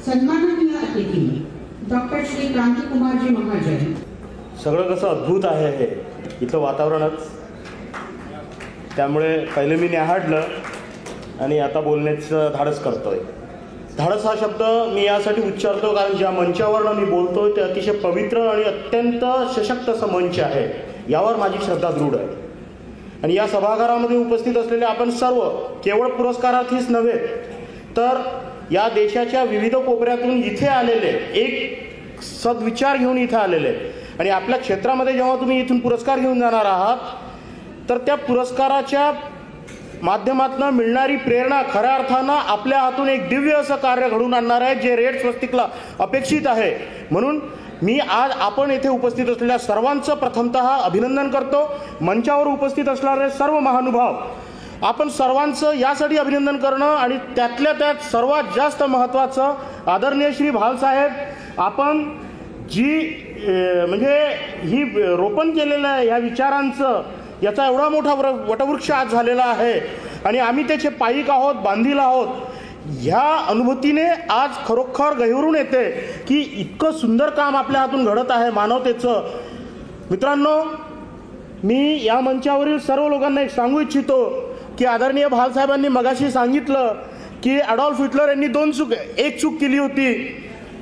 सन्माननीय अतिथी डॉक्टर श्री क्रांतिकुमारजी महाजन। सगळं कसं अद्भुत आहे हे इथलं वातावरणच, त्यामुळे पहिले मी न्याहाळलं आणि आता बोलण्याचं धाडस करतोय। धाडस हा शब्द मी यासाठी उच्चारतो कारण ज्या मंचावरनं मी बोलतोय ते अतिशय पवित्र आणि अत्यंत सशक्त असं मंच आहे, यावर माझी श्रद्धा दृढ आहे। आणि या सभागृहामध्ये उपस्थित असलेले आपण सर्व केवळ पुरस्कारार्थीच नव्हे तर या देशाच्या विविध कोपऱ्यातून इथे आलेले, एक सद्विचार घेऊन इथे आलेले, आणि आपल्या क्षेत्रामध्ये जेव्हा तुम्ही इथून पुरस्कार घेऊन जाणार आहात तर त्या पुरस्काराच्या माध्यमातून मिळणारी प्रेरणा खऱ्या अर्थानं आपल्या हातून एक दिव्य असं कार्य घडून आणणार आहे जे रेड स्वस्तिकला अपेक्षित आहे। म्हणून मी आज आपण येथे उपस्थित असलेल्या सर्वांचं प्रथमतः अभिनंदन करतो। मंचावर उपस्थित असणारे सर्व महानुभाव, आपण सर्वांचं यासाठी अभिनंदन करणं आणि त्यातल्या त्यात सर्वात जास्त महत्त्वाचं आदरणीय श्री भालसाहेब, आपण जी म्हणजे ही रोपण केलेलं आहे ह्या विचारांचं, याचा एवढा मोठा वटवृक्ष आज झालेला आहे आणि आम्ही त्याचे पायिक आहोत, बांधील आहोत। ह्या अनुभूतीने आज खरोखर गहिवरून येते की इतकं सुंदर काम आपल्या हातून घडत आहे मानवतेचं। मित्रांनो, मी या मंचावरील सर्व लोकांना एक सांगू इच्छितो की आदरणीय भालसाहेबांनी मगाशी सांगितलं की ॲडॉल्फ हिटलर यांनी एक चूक केली होती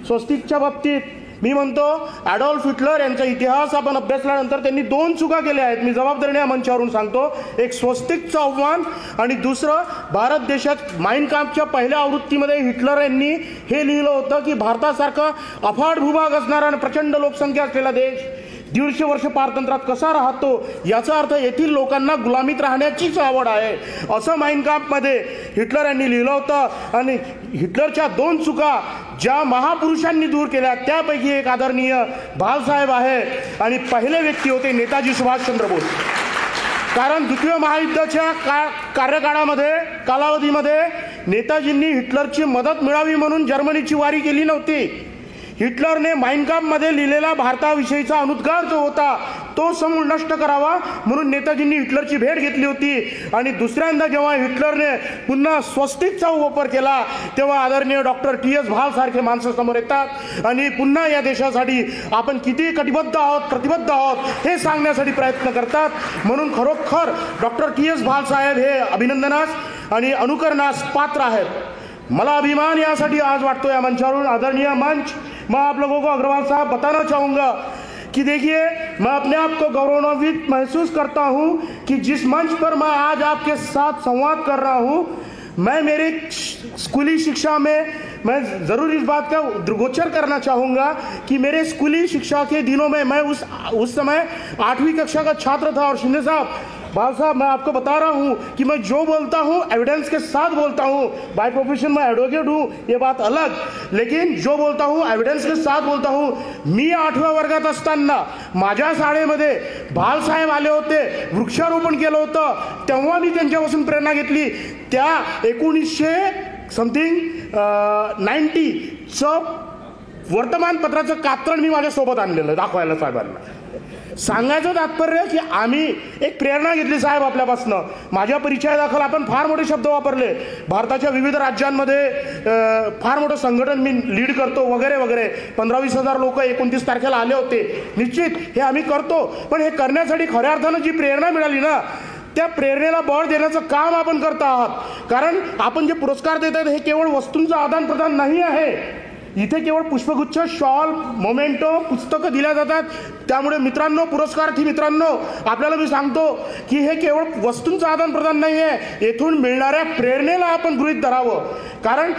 स्वस्तिकच्या बाबतीत। मी म्हणतो ॲडॉल्फ हिटलर यांचा इतिहास आपण अभ्यासल्यानंतर त्यांनी 2 चुका केल्या आहेत। मी जबाबदारीने या मंचावरून सांगतो, एक स्वस्तिकचा अवमान आणि दुसरं भारत देशात माइन काम्फच्या पहिल्या आवृत्तीमध्ये हिटलर यांनी हे लिहिलं होतं की भारतासारखा अफाट भूभाग असणारा आणि प्रचंड लोकसंख्या असलेला देश 150 वर्ष पारतंत्र्यात कसा राहतो, याचा अर्थ येथील लोकांना गुलामीत राहण्याचीच आवड आहे असं माइन काम्फमध्ये हिटलर यांनी लिहिलं होतं। आणि हिटलरच्या 2 चुका ज्या महापुरुषांनी दूर केल्या त्यापैकी एक आदरणीय भालसाहेब आहे आणि पहिले व्यक्ती होते नेताजी सुभाषचंद्र बोस। कारण द्वितीय महायुद्धाच्या कालावधीमध्ये नेताजींनी हिटलरची मदत मिळावी म्हणून जर्मनीची वारी केली नव्हती। हिटलरने माइन काम्फमध्ये लिहिलेला भारताविषयीचा अनुद्गार जो होता तो समूळ नष्ट करावा म्हणून नेताजींनी हिटलरची भेट घेतली होती। आणि दुसऱ्यांदा जेव्हा हिटलरने पुन्हा स्वस्तिकचा वापर केला तेव्हा आदरणीय डॉक्टर टी.एस. भाल सारखे माणसं समोर येतात आणि पुन्हा या देशासाठी आपण किती कटिबद्ध आहोत, प्रतिबद्ध आहोत हे सांगण्यासाठी प्रयत्न करतात। म्हणून खरोखर डॉक्टर टी.एस. भाल साहेब हे अभिनंदनास आणि अनुकरणास पात्र आहेत। मला अभिमान यासाठी आज वाटतो या मंचावरून आदरणीय मंच, मैं आप लोगों को अग्रवाल साहब बताना चाहूँगा कि देखिए मैं अपने आप को गौरवान्वित महसूस करता हूँ कि जिस मंच पर मैं आज आपके साथ संवाद कर रहा हूँ, मैं मेरे स्कूली शिक्षा में मैं ज़रूर इस बात का दृगोचर करना चाहूँगा कि मेरे स्कूली शिक्षा के दिनों में मैं उस समय 8वीं कक्षा का छात्र था। और शिंदे साहब, भाल साहब, मैं आपको बता रहा हूँ कि मैं जो बोलता हूँ एविडेंस के साथ बोलता हूँ। बाय प्रोफेशन मैं एडवोकेट हूँ, ये बात अलग, लेकिन जो बोलता हूँ एविडेंस के साथ बोलता हूँ। मी 8व्या वर्गात असताना माझ्या शाळेमध्ये भालसाहेब आले होते, वृक्षारोपण केलं होतं, तेव्हा मी त्यांच्यापासून प्रेरणा घेतली। त्या 1990चं वर्तमानपत्राचं कात्रण मी माझ्यासोबत आणलेलं दाखवायला साहेबांना। सांगायचं तात्पर्य की आम्ही एक प्रेरणा घेतली साहेब आपल्यापासनं। माझ्या परिचयादाखल आपण फार मोठे शब्द वापरले, भारताच्या विविध राज्यांमध्ये फार मोठं संघटन मी लीड करतो वगैरे वगैरे। 15-20 हजार लोक 29 तारखेला आले होते। निश्चित हे आम्ही करतो, पण हे करण्यासाठी खऱ्या अर्थानं जी प्रेरणा मिळाली ना, त्या प्रेरणेला बळ देण्याचं काम आपण करत आहात। कारण आपण जे पुरस्कार देत आहेत हे केवळ वस्तूंचं आदान प्रदान नाही आहे, इथे केवळ पुष्पगुच्छ, शॉल, मोमेंटो, पुस्तकं दिल्या जातात। त्यामुळे मित्रांनो, पुरस्कारार्थी मित्रांनो, आपल्याला मी सांगतो की हे केवळ वस्तूंचं आदान प्रदान नाही आहे, येथून मिळणाऱ्या प्रेरणेला आपण गृहीत धरावं। कारण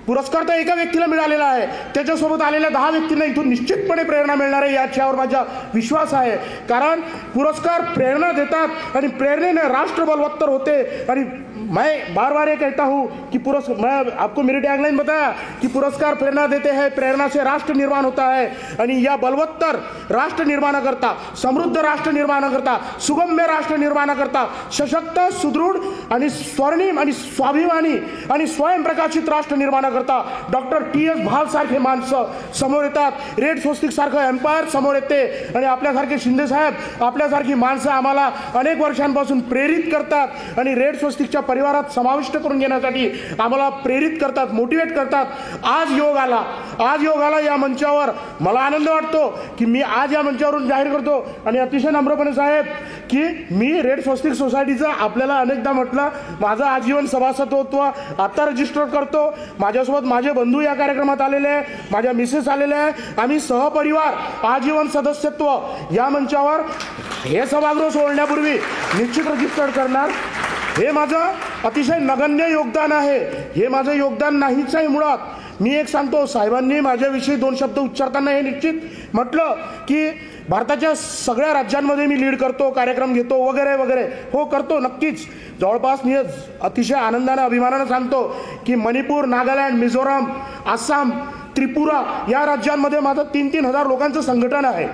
पुरस्कार तर एका व्यक्तीला मिळालेला आहे, त्याच्यासोबत आलेल्या 10 व्यक्तींना इथून निश्चितपणे प्रेरणा मिळणार आहे याच्यावर माझा विश्वास आहे। कारण पुरस्कार प्रेरणा देतात आणि प्रेरणेने राष्ट्र बलवत्तर होते। आणि मैं बार बार ये कहता हूँ कि मैं आपको मेरी टैगलाइन बताया कि पुरस्कार प्रेरणा देते हैं, प्रेरणा से राष्ट्र निर्माण होता है। आणि या बलवत्तर राष्ट्र निर्माण करता, समृद्ध राष्ट्र निर्माण करता, सुगम्य राष्ट्र निर्माण करता, सशक्त, सुदृढ आणि स्वर्णिम आणि स्वाभिमानी आणि स्वयंप्रकाशित राष्ट्र निर्माण करता डॉक्टर टी.एस. भाल सारखे माणसं समोर येतात। रेड स्वस्तिक सारखं एम्पायर समोर येते आणि आपल्यासारखे शिंदे साहेब, आपल्यासारखी माणसं आम्हाला अनेक वर्षांपासून प्रेरित करतात आणि रेड स्वस्तिकच्या परिवारात समाविष्ट करून घेण्यासाठी आम्हाला प्रेरित करतात, मोटिवेट करतात. आज योग आला या मंचावर. मला आनंद वाटतो की मी आज या मंचावरून जाहीर करतो आणि अतिशय नम्रपणे साहेब की मी रेड स्वस्तिक सोसायटीचं आपल्याला अनेकदा म्हटलं, माझं आजीवन सभासदत्व आता रजिस्टर करतो. माझ्यासोबत माझे बंधू या कार्यक्रमात आलेले आहे, माझ्या मिसेस आलेले आहे. आम्ही सहपरिवार आजीवन सदस्यत्व या मंचावर हे सभागृह सोडण्यापूर्वी निश्चित रजिस्टर करणार. हे माझं अतिशय नगण्य योगदान आहे. हे माझं योगदान नाहीच आहे मुळात. मी एक सांगतो, साहेबांनी माझ्याविषयी 2 शब्द उच्चारताना हे निश्चित म्हटलं की भारताच्या सगळ्या राज्यांमध्ये मी लीड करतो, कार्यक्रम घेतो वगैरे वगैरे. हो, करतो नक्कीच. जवळपास मी अतिशय आनंदाने अभिमानाने सांगतो की मणिपूर, नागालँड, मिझोराम, आसाम, त्रिपुरा या राज्यांमध्ये माझं 3-3 हजार लोकांचं संघटन आहे.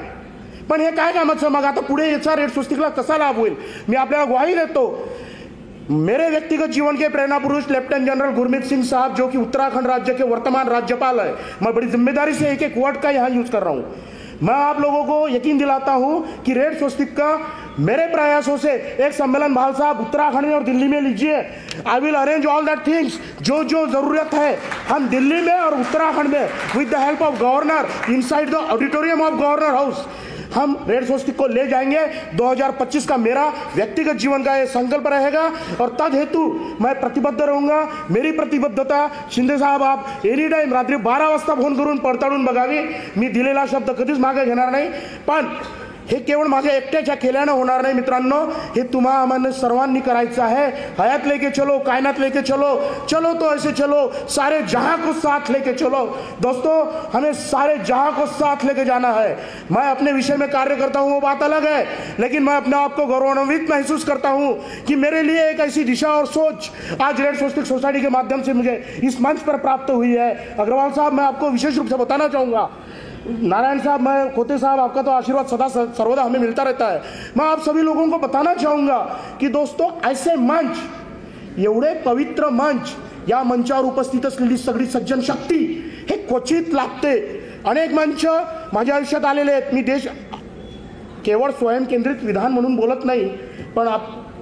पण हे काय कामाचं? मग आता पुढे याचा रेड स्वस्तिकला कसा लाभ होईल? मी आपल्याला ग्वाही देतो. मेरे व्यक्तिगत जीवन के प्रेरणा पुरुष लेफ्टिनेंट जनरल गुरमीत सिंह साहब, जो कि उत्तराखंड राज्य के वर्तमान राज्यपाल है, मैं बड़ी जिम्मेदारी से एक वर्ड का यहाँ यूज कर रहा हूँ. मैं आप लोगों को यकीन दिलाता हूँ कि रेड स्वस्तिक का मेरे प्रयासों से एक सम्मेलन भाल साहब उत्तराखंड में और दिल्ली में लीजिए. I will arrange all that things. जो जो ज़रूरत है हम दिल्ली में और उत्तराखंड में with the help of governor inside the auditorium of governor house हम रेड स्वस्तिक को ले जाएंगे. 2025 का मेरा व्यक्तिगत जीवन का ये संकल्प रहेगा और तद हेतु मैं प्रतिबद्ध रहूंगा. मेरी प्रतिबद्धता शिंदे साहेब आप एनी टाइम रात्री 12 वाजता फोन करून पडताळून बघावी. मी दिलेला शब्द कधीच मागे घेणार नाही. पण हे केवळ माझ्या एकट्याच्या केल्यानं होणार नाही मित्रांनो. हे तुम्हा आम्हाला सर्वांनी करायचं आहे. हयात लेके चलो, कायनात लेके चलो, चलो तो ऐसे चलो, सारे जहां को साथ लेके चलो. दोस्तों, हमें सारे जहां को साथ लेके जाना है. मैं अपने विषय में कार्य करता हूँ वो बात अलग है, लेकिन मैं अपने आप को गौरवान्वित महसूस करता हूँ कि मेरे लिए एक ऐसी दिशा और सोच आज रेड स्वस्तिक सोसाइटी के माध्यम से मुझे इस मंच पर प्राप्त हुई है. अग्रवाल साहब, मैं आपको विशेष रूप से बताना चाहूँगा, नारायण साहब, मैं खोते साहब, आपका तो आशीर्वाद सदा सर्वदा हमें मिलता रहता है. मैं आप सभी लोगों को बताना चाहूँगा कि दोस्तों, ऐसे मंच, एवढे पवित्र मंच, या मंचावर उपस्थित असलेली सगळी सज्जन शक्ती हे क्वचित लागते. अनेक मंच माझ्या आयुष्यात आलेले आहेत. मी देश केवळ स्वयंकेंद्रित विधान म्हणून बोलत नाही, पण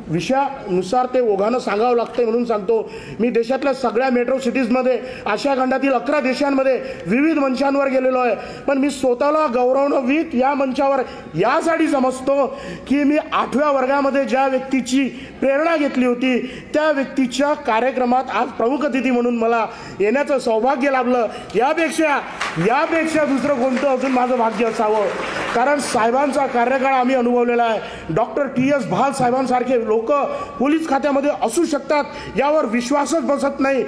विषयानुसार ते ओघानं सांगावं लागतं म्हणून सांगतो. मी देशातल्या सगळ्या मेट्रो सिटीजमध्ये, आशिया खंडातील 11 देशांमध्ये विविध मंचांवर गेलेलो आहे. पण मी स्वतःला गौरवान्वित या मंचावर यासाठी समजतो की मी 8व्या वर्गामध्ये ज्या व्यक्तीची प्रेरणा घेतली होती त्या व्यक्तीच्या कार्यक्रमात आज प्रमुख अतिथी म्हणून मला येण्याचं सौभाग्य लाभलं. यापेक्षा दुसरं कोणतं अजून माझं भाग्य असावं? कारण साहेबांचा कार्यकाळ आम्ही अनुभवलेला आहे. डॉक्टर TS भाल साहेबांसारखे लोक पोलीस खात्यामध्ये असू शकतात यावर विश्वासच बसत नाही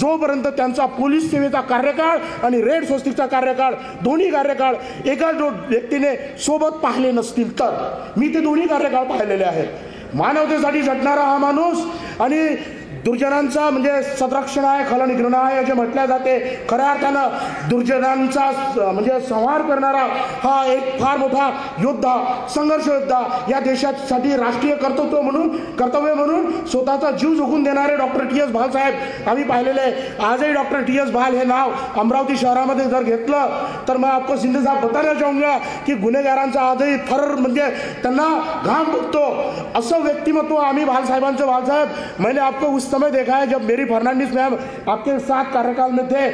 जोपर्यंत त्यांचा पोलीस सेवेचा कार्यकाळ आणि रेड स्वस्तिकचा कार्यकाळ, दोन्ही कार्यकाळ एकाच व्यक्तीने सोबत पाहिले नसतील तर. मी ते दोन्ही कार्यकाळ पाहिलेले आहेत. मानवतेसाठी झटणारा हा माणूस आणि दुर्जनांचा म्हणजे सदरक्षणाय खलनिग्रहणाय जे म्हटल्या जाते, खऱ्या अर्थानं दुर्जनांचा म्हणजे संहार करणारा हा एक फार मोठा योद्धा, संघर्ष योद्धा, या देशासाठी राष्ट्रीय कर्तव्य म्हणून स्वतःचा जीव झोकून देणारे डॉक्टर TS भाल साहेब आम्ही पाहिलेले आहे. आजही डॉक्टर TS भाल हे नाव अमरावती शहरामध्ये जर घेतलं तर मैं आपको शिंदे साहब बताना चाहूँगा की गुन्हेगारांचा आजही थर म्हणजे त्यांना घाम फुटतो असं व्यक्तिमत्व आम्ही भाल साहेब. मैंने आपको उस समय देखा है जब मेरी फर्नांडिस मैम आपके साथ कार्यकाल में थे.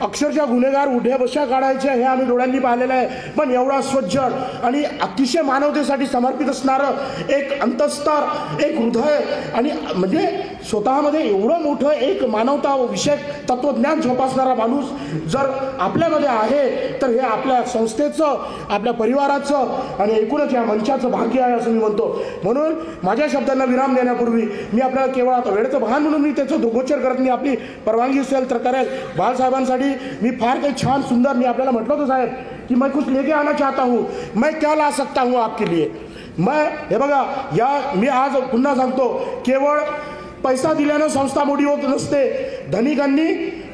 अक्षरशः गुन्हेगार उठ्या बशा काढायचे हे आम्ही डोळ्यांनी पाहिलेलं आहे. पण एवढा सज्जन आणि अतिशय मानवतेसाठी समर्पित असणारं एक अंतस्तर, एक हृदय आणि म्हणजे स्वतःमध्ये एवढं मोठं एक मानवता विषयक तत्वज्ञान जोपासणारा माणूस जर आपल्यामध्ये आहे तर हे आपल्या संस्थेचं, आपल्या परिवाराचं आणि एकूणच या मंचाचं भाग्य आहे असं मी म्हणतो. म्हणून माझ्या शब्दांना विराम देण्यापूर्वी मी आपल्याला केवळ आता वेळेचं भान म्हणून मी त्याचं दोगोच्चार करत नाही. आपली परवानगी असेल तर करेल. भालसाहेबांसाठी मी फार काही छान सुंदर मी आपल्याला म्हटलं होतं साहेब की मैं कुछ लेके आना चाहता हूँ, मैं क्या ला सकता हूँ आपके लिए. हे बघा, मी आज पुन्हा सांगतो, केवळ पैसा दिल्यानं संस्था मोठी होत नसते.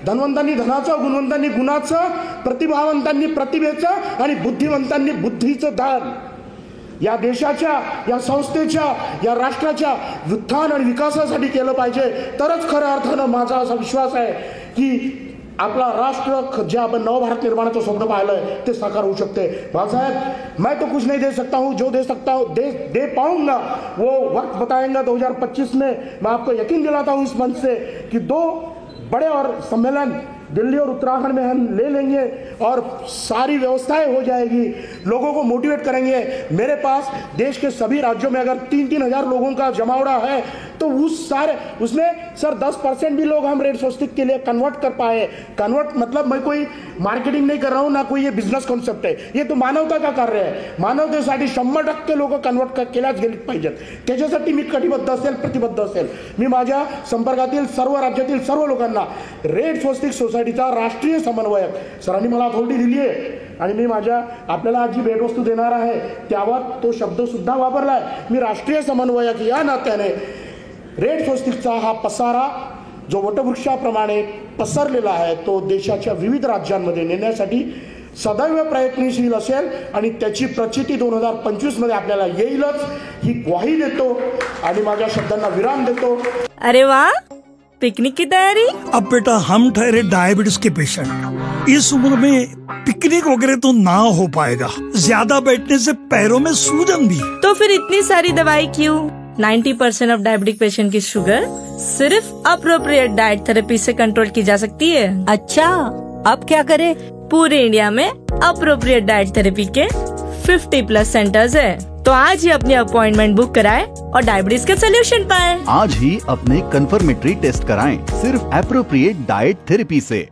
धनवंतांनी धनाचं, गुणवंतांनी गुणाचं, प्रतिभावंतांनी प्रतिभेचं आणि बुद्धिवंतांनी बुद्धीचं दान या देशाच्या, या संस्थेच्या, या राष्ट्राच्या उत्थान आणि विकासासाठी केलं पाहिजे. तरच खऱ्या अर्थानं माझा असा विश्वास आहे की आपला राष्ट्र जे आपण नवभारत निर्माणाचं स्वप्न पाहिलंय ते साकार होऊ शकते। बाळासाहेब, मैं तो कुछ नहीं दे सकता हूँ, जो दे सकता हूँ दे पाऊंगा वो वक्त बताएंगा। 2025 में मैं आपको यकीन दिलाता हूँ इस मंच से कि 2 बड़े और सम्मेलन दिल्ली और उत्तराखंड में हम ले लेंगे और सारी व्यवस्थाएं हो जाएगी, लोगों को मोटिवेट करेंगे। मेरे पास देश के सभी राज्यों में अगर 3-3 हजार लोगों का जमावड़ा है तो उसमें सर 10% भी लोग हम रेड स्वस्तिक के लिए कन्वर्ट कर पाए। कन्वर्ट मतलब मैं कोई मार्केटिंग नहीं कर रहा हूँ, ना कोई ये बिझनेस कॉन्सेप्ट है, ये तो मानवता का कार्य आहे। मानवतेसाठी 100% लोक कन्वर्ट केल्याच गेली पाहिजेत, त्याच्यासाठी मी कटिबद्ध असेल, प्रतिबद्ध असेल। मी माझ्या संपर्कातील सर्व राज्यातील सर्व लोकांना रेड स्वस्तिक सोसायटीचा राष्ट्रीय समन्वयक सरांनी मला अथॉरिटी दिली आहे आणि मी आपल्याला जी भेटवस्तू देणार आहे त्यावर तो शब्द सुद्धा वापरलाय। मी राष्ट्रीय समन्वयक या नात्याने रेड स्वस्तिकचा हा पसारा जो वटवृक्षाप्रमाणे पसरलेला आहे तो देशाच्या विविध राज्यांमध्ये नेण्यासाठी सदैव प्रयत्नशील असेल आणि त्याची प्रचिती 2025 मध्ये आपल्याला येईलच ही ग्वाही देतो आणि माझ्या शब्दांना विराम देतो। अरे वाह, पिकनिक की तैयारी? अब बेटा हम ठहरे डायबिटीज के पेशेंट, इस उम्र में पिकनिक वगैरह तो ना हो पाएगा, ज्यादा बैठने से पैरों में सूजन भी। तो फिर इतनी सारी दवाई क्यों? 90% ऑफ डायबिटिक पेशेंट की शुगर सिर्फ अप्रोप्रिएट डाइट थेरेपी से कंट्रोल की जा सकती है। अच्छा, अब क्या करें? पूरे इंडिया में अप्रोप्रिएट डाइट थेरेपी के 50+ सेंटर्स है, तो आज ही अपनी अपॉइंटमेंट बुक कराएं और डायबिटीज का सोल्यूशन पाएं। आज ही अपने कंफर्मेटरी टेस्ट कराएं सिर्फ एप्रोप्रिएट डाइट थेरेपी से।